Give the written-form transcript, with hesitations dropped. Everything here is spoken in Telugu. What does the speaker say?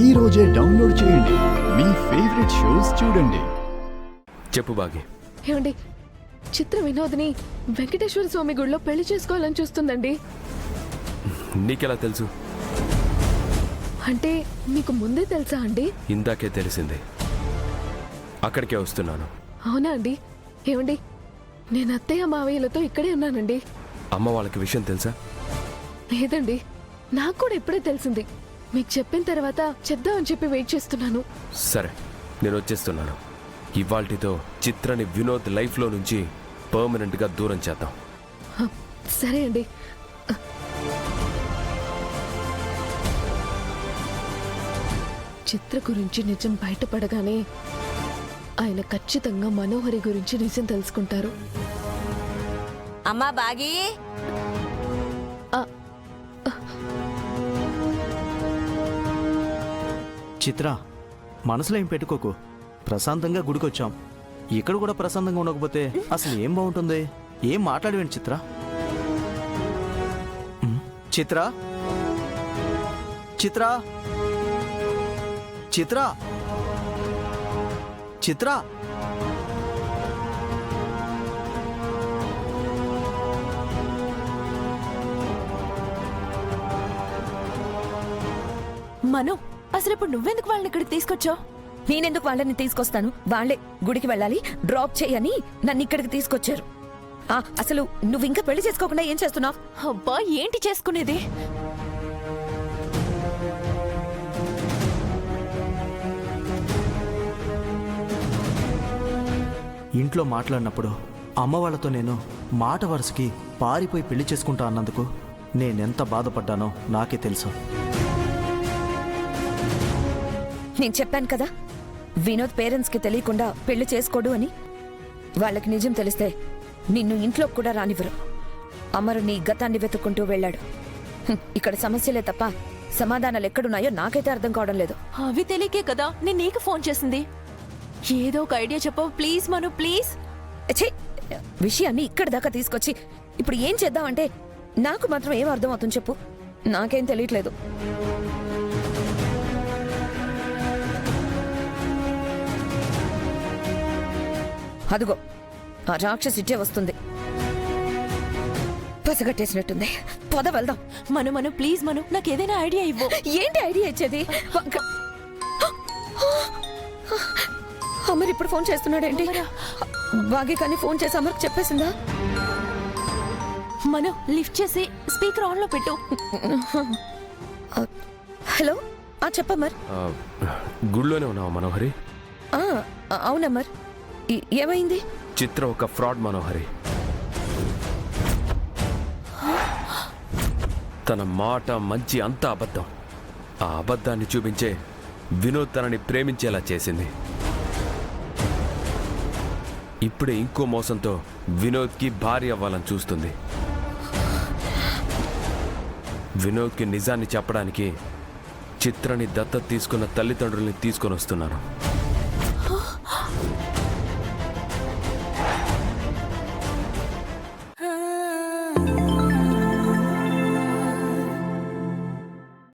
ఈ రోజే డౌన్లోడ్ చేయండి. మీ ఫేవరెట్ షోస్ చూడండి. చెప్పు బాగి. ఏమండి, చిత్ర వినోద్ని వెంకటేశ్వర స్వామి గుడిలో పెళ్లి చేసుకోవాలని చూస్తుందండి. నీకెలా తెలుసు? అంటే మీకు ముందే తెలుసా అండి? ఇందాకే తెలిసింది. అక్కడికే వస్తున్నాను. అవునా అండి? ఏమండి, నేను అత్తయ్య మావయ్యలతో ఇక్కడే ఉన్నానండి. అమ్మ వాళ్ళకి విషయం తెలుసా? లేదండి, నాకు కూడా ఇప్పుడే తెలిసింది. మీకు చెప్పిన తర్వాత చెప్దామని చెప్పి వెయిట్ చేస్తున్నాను. సరే, నేను వచ్చేస్తున్నాను. ఇవాల్టితో చిత్రని వినోద్ లైఫ్లో నుంచి పర్మనెంట్గా దూరం చేద్దాం. సరే అండి. చిత్ర గురించి నిజం బయటపడగానే ఆయన ఖచ్చితంగా మనోహరి గురించి నిజం తెలుసుకుంటారు. అమ్మా బాగి, చిత్ర, మనసులో ఏం పెట్టుకోకు. ప్రశాంతంగా గుడికొచ్చాం. ఇక్కడ కూడా ప్రశాంతంగా ఉండకపోతే అసలు ఏం బాగుంటుంది? ఏం మాట్లాడవేంటి చిత్ర? చిత్ర చిత్ర చిత్ర చిత్ర మను, అసలు ఇప్పుడు నువ్వెందుకు వాళ్ళని ఇక్కడికి తీసుకొచ్చావు? నేనెందుకు వాళ్ళని తీసుకొస్తాను? వాళ్ళే గుడికి వెళ్ళాలి, డ్రాప్ చేయని నన్ను ఇక్కడికి తీసుకొచ్చారు. అసలు నువ్వు ఇంకా పెళ్లి చేసుకోకుండా ఏం చేస్తున్నావు? అబ్బా, ఏంటి చేసుకునేది? ఇంట్లో మాట్లాడినప్పుడు అమ్మ వాళ్ళతో నేను మాట వరుసకి పారిపోయి పెళ్లి చేసుకుంటా అన్నందుకు నేనెంత బాధపడ్డానో నాకే తెలుసు. నేను చెప్పాను కదా, వినోద్ పేరెంట్స్కి తెలియకుండా పెళ్లి చేసుకోడు అని. వాళ్ళకి నిజం తెలిస్తే నిన్ను ఇంట్లోకి కూడా రానివ్వరు. అమరు నీ గతాన్ని వెతుక్కుంటూ వెళ్ళాడు. ఇక్కడ సమస్యలే తప్ప సమాధానాలు ఎక్కడున్నాయో నాకైతే అర్థం కావడం లేదు. అవి తెలియకే కదా నేను నీకు ఫోన్ చేసింది. ఏదో ఒక ఐడియా చెప్పవు ప్లీజ్ మను, ప్లీజ్. ఛీ, విషయాన్ని ఇక్కడి దాకా తీసుకొచ్చి ఇప్పుడు ఏం చేద్దామంటే నాకు మాత్రం ఏం అర్థం అవుతుంది చెప్పు? నాకేం తెలియట్లేదు. అదుగో ఆ రాక్షసి ఇచ్చే వస్తుంది. పసగట్టేసినట్టుంది. పద వెళ్దాం. మను మను ప్లీజ్ మను, నాకు ఏదైనా ఐడియా ఇవ్వు. ఏంటి ఐడియా ఇచ్చేది? అమర్ ఇప్పుడు ఫోన్ చేస్తున్నాడేంటి? బాగి కానీ ఫోన్ చేసి అమర్కి చెప్పేసిందా? మను, లిఫ్ట్ చేసి స్పీకర్ ఆన్ లో పెట్టు. హలో, చెప్పమ్మర్. గుడిలోనే ఉన్నావా మనోహరి? అవునమ్మర్. ఏమైంది? చిత్ర ఒక ఫ్రాడ్ మనోహరి. తన మాట మంచి అంతా అబద్ధం. ఆ అబద్ధాన్ని చూపించే వినోద్ తనని ప్రేమించేలా చేసింది. ఇప్పుడే ఇంకో మోసంతో వినోద్కి భార్య అవ్వాలని చూస్తుంది. వినోద్కి నిజాన్ని చెప్పడానికి చిత్రని దత్తత తీసుకున్న తల్లిదండ్రుల్ని తీసుకొని వస్తున్నాను.